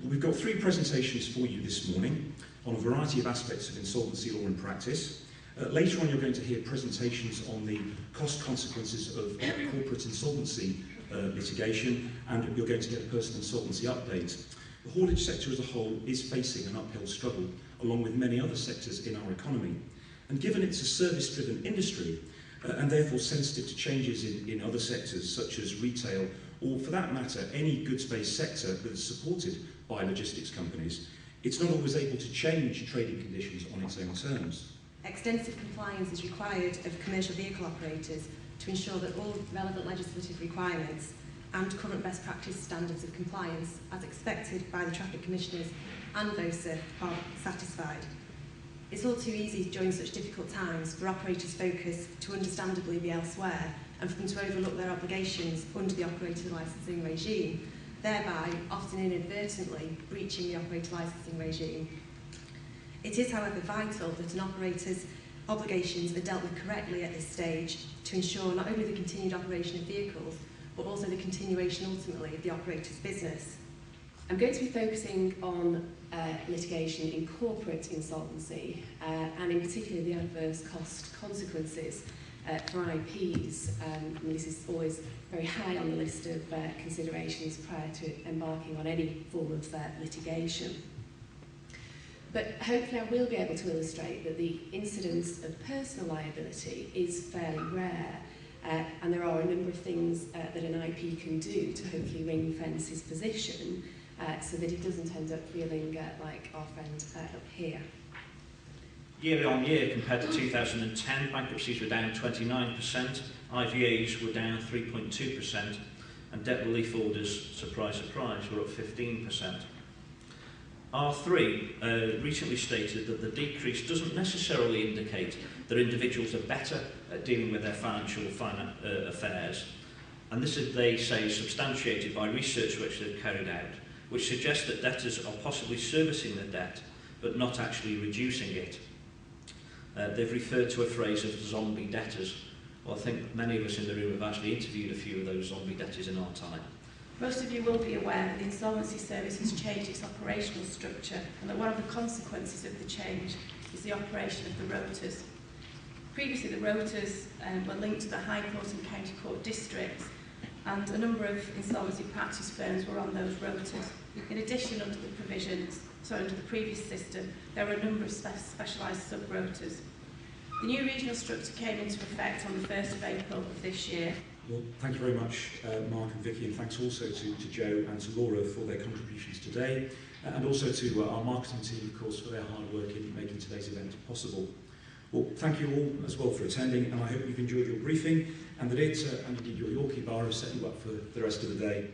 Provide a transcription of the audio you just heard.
We've got three presentations for you this morning on a variety of aspects of insolvency law and practice. Later on, you're going to hear presentations on the cost consequences of corporate insolvency litigation, and you're going to get a personal insolvency update. The haulage sector as a whole is facing an uphill struggle, along with many other sectors in our economy. And given it's a service-driven industry, and therefore sensitive to changes in other sectors such as retail, or for that matter, any goods-based sector that is supported by logistics companies, it's not always able to change trading conditions on its own terms. Extensive compliance is required of commercial vehicle operators to ensure that all relevant legislative requirements and current best practice standards of compliance, as expected by the traffic commissioners and VOSA, are satisfied. It's all too easy during such difficult times for operators' focus to understandably be elsewhere and for them to overlook their obligations under the operator licensing regime, thereby often inadvertently breaching the operator licensing regime. It is, however, vital that an operator's obligations are dealt with correctly at this stage to ensure not only the continued operation of vehicles, but also the continuation ultimately of the operator's business. I'm going to be focusing on litigation in corporate insolvency and in particular the adverse cost consequences for IPs. And this is always very high on the list of considerations prior to embarking on any form of litigation. But hopefully I will be able to illustrate that the incidence of personal liability is fairly rare, and there are a number of things that an IP can do to hopefully ring-fence his position so that he doesn't end up feeling like our friend up here. Year on year, compared to 2010, bankruptcies were down 29%, IVAs were down 3.2%, and debt relief orders, surprise, surprise, were up 15%. R3 recently stated that the decrease doesn't necessarily indicate that individuals are better at dealing with their financial affairs, and this is, they say, substantiated by research which they've carried out, which suggests that debtors are possibly servicing their debt but not actually reducing it. They've referred to a phrase of zombie debtors. Well, I think many of us in the room have actually interviewed a few of those zombie debtors in our time. Most of you will be aware that the Insolvency Service has changed its operational structure and that one of the consequences of the change is the operation of the rotas. Previously, the rotas were linked to the High Court and County Court districts, and a number of insolvency practice firms were on those rotas. In addition, under the previous system, there were a number of specialised sub-rotas. The new regional structure came into effect on the 1st of April of this year. Well, thank you very much, Mark and Vicky, and thanks also to Joe and to Laura for their contributions today, and also to our marketing team, of course, for their hard work in making today's event possible. Well, thank you all as well for attending, and I hope you've enjoyed your briefing, and that it, and indeed your Yorkie bar, has set you up for the rest of the day.